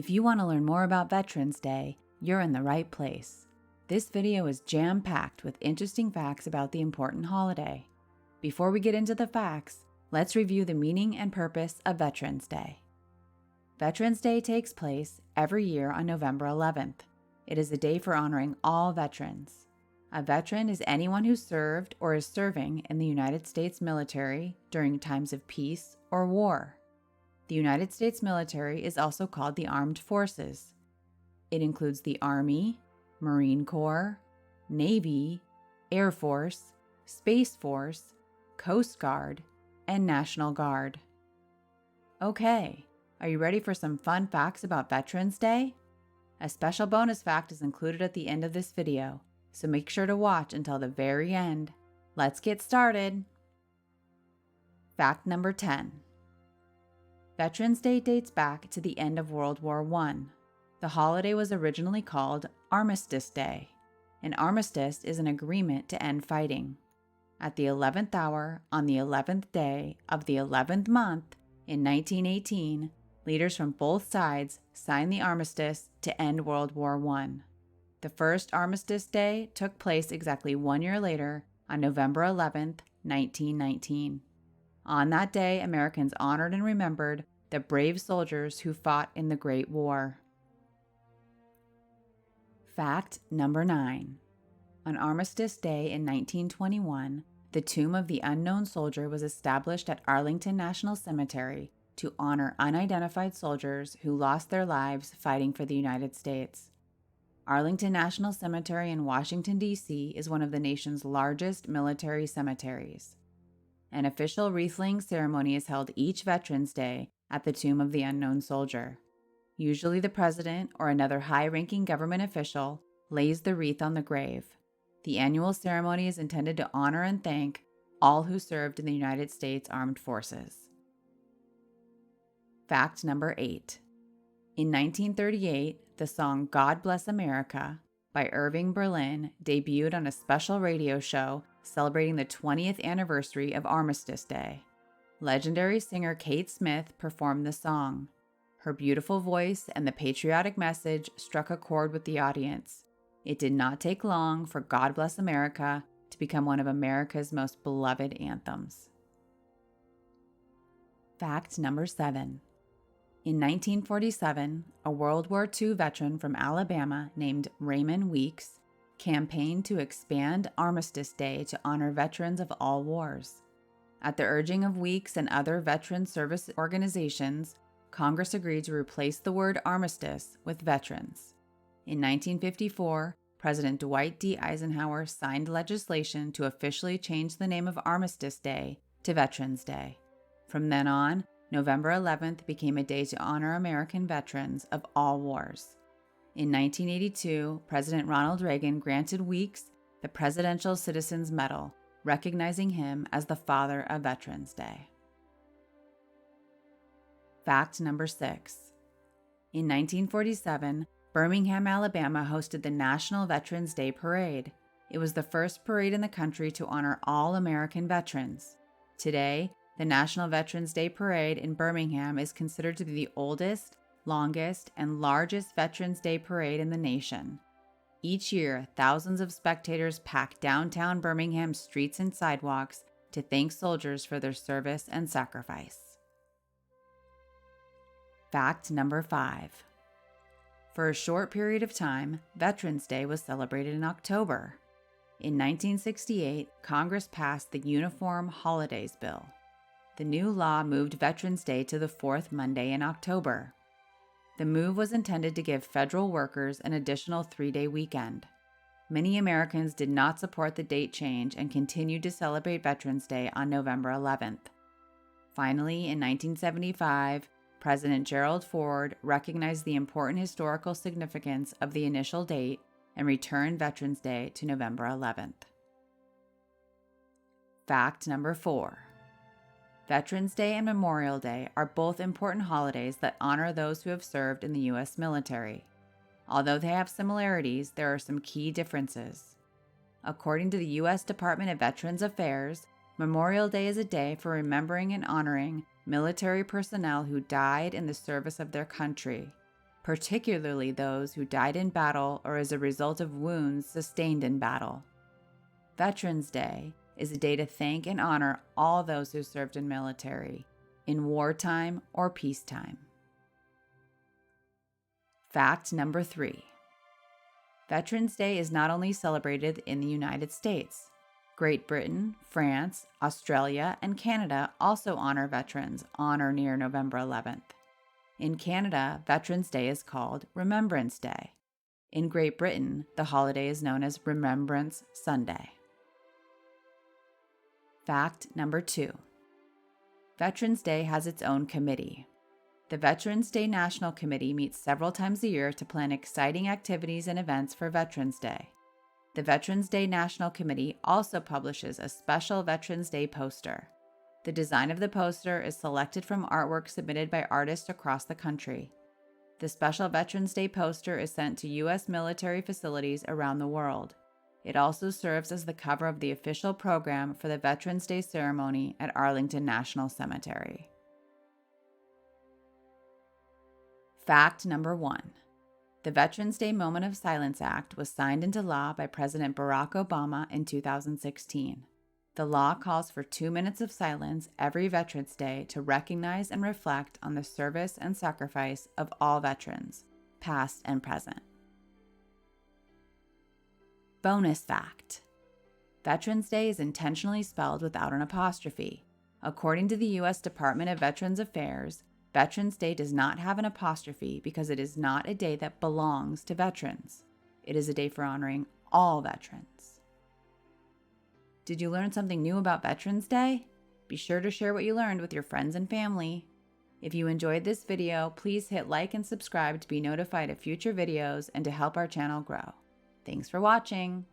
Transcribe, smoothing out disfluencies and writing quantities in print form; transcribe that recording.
If you want to learn more about Veterans Day, you're in the right place. This video is jam-packed with interesting facts about the important holiday. Before we get into the facts, let's review the meaning and purpose of Veterans Day. Veterans Day takes place every year on November 11th. It is a day for honoring all veterans. A veteran is anyone who served or is serving in the United States military during times of peace or war. The United States military is also called the Armed Forces. It includes the Army, Marine Corps, Navy, Air Force, Space Force, Coast Guard, and National Guard. Okay, are you ready for some fun facts about Veterans Day? A special bonus fact is included at the end of this video, so make sure to watch until the very end. Let's get started. Fact number 10. Veterans Day dates back to the end of World War I. The holiday was originally called Armistice Day. An armistice is an agreement to end fighting. At the 11th hour, on the 11th day of the 11th month in 1918, leaders from both sides signed the armistice to end World War I. The first Armistice Day took place exactly 1 year later on November 11th, 1919. On that day, Americans honored and remembered the brave soldiers who fought in the Great War. Fact number 9. On Armistice Day in 1921, the tomb of the unknown soldier was established at Arlington National Cemetery to honor unidentified soldiers who lost their lives fighting for the United States. Arlington National Cemetery in Washington, D.C. is one of the nation's largest military cemeteries. An official wreath-laying ceremony is held each Veterans Day at the tomb of the unknown soldier. Usually the president or another high-ranking government official lays the wreath on the grave. The annual ceremony is intended to honor and thank all who served in the United States Armed Forces. Fact number 8. In 1938, the song God Bless America by Irving Berlin debuted on a special radio show celebrating the 20th anniversary of Armistice Day. Legendary singer Kate Smith performed the song. Her beautiful voice and the patriotic message struck a chord with the audience. It did not take long for God Bless America to become one of America's most beloved anthems. Fact number 7. In 1947, a World War II veteran from Alabama named Raymond Weeks campaigned to expand Armistice Day to honor veterans of all wars. At the urging of Weeks and other veteran service organizations, Congress agreed to replace the word armistice with veterans. In 1954, President Dwight D. Eisenhower signed legislation to officially change the name of Armistice Day to Veterans Day. From then on, November 11th became a day to honor American veterans of all wars. In 1982, President Ronald Reagan granted Weeks the Presidential Citizens Medal, recognizing him as the father of Veterans Day. Fact number 6. In 1947, Birmingham, Alabama hosted the National Veterans Day Parade. It was the first parade in the country to honor all American veterans. Today, the National Veterans Day Parade in Birmingham is considered to be the oldest, longest, and largest Veterans Day parade in the nation. Each year, thousands of spectators pack downtown Birmingham's streets and sidewalks to thank soldiers for their service and sacrifice. Fact number 5. For a short period of time, Veterans Day was celebrated in October. In 1968, Congress passed the Uniform Holidays Bill. The new law moved Veterans Day to the fourth Monday in October. The move was intended to give federal workers an additional 3-day weekend. Many Americans did not support the date change and continued to celebrate Veterans Day on November 11th. Finally, in 1975, President Gerald Ford recognized the important historical significance of the initial date and returned Veterans Day to November 11th. Fact number 4. Veterans Day and Memorial Day are both important holidays that honor those who have served in the U.S. military. Although they have similarities, there are some key differences. According to the U.S. Department of Veterans Affairs, Memorial Day is a day for remembering and honoring military personnel who died in the service of their country. particularly those who died in battle or as a result of wounds sustained in battle. Veterans Day is a day to thank and honor all those who served in military, in wartime or peacetime. Fact number 3. Veterans Day is not only celebrated in the United States. Great Britain, France, Australia, and Canada also honor veterans on or near November 11th. In Canada, Veterans Day is called Remembrance Day. In Great Britain, the holiday is known as Remembrance Sunday. Fact number 2. Veterans Day has its own committee. The Veterans Day National Committee meets several times a year to plan exciting activities and events for Veterans Day. The Veterans Day National Committee also publishes a special Veterans Day poster. The design of the poster is selected from artwork submitted by artists across the country. The special Veterans Day poster is sent to U.S. military facilities around the world. It also serves as the cover of the official program for the Veterans Day ceremony at Arlington National Cemetery. Fact number 1. The Veterans Day Moment of Silence Act was signed into law by President Barack Obama in 2016. The law calls for 2 minutes of silence every Veterans Day to recognize and reflect on the service and sacrifice of all veterans, past and present. Bonus fact. Veterans Day is intentionally spelled without an apostrophe. According to the U.S. Department of Veterans Affairs, Veterans Day does not have an apostrophe because it is not a day that belongs to veterans. It is a day for honoring all veterans. Did you learn something new about Veterans Day? Be sure to share what you learned with your friends and family. If you enjoyed this video, please hit like and subscribe to be notified of future videos and to help our channel grow. Thanks for watching.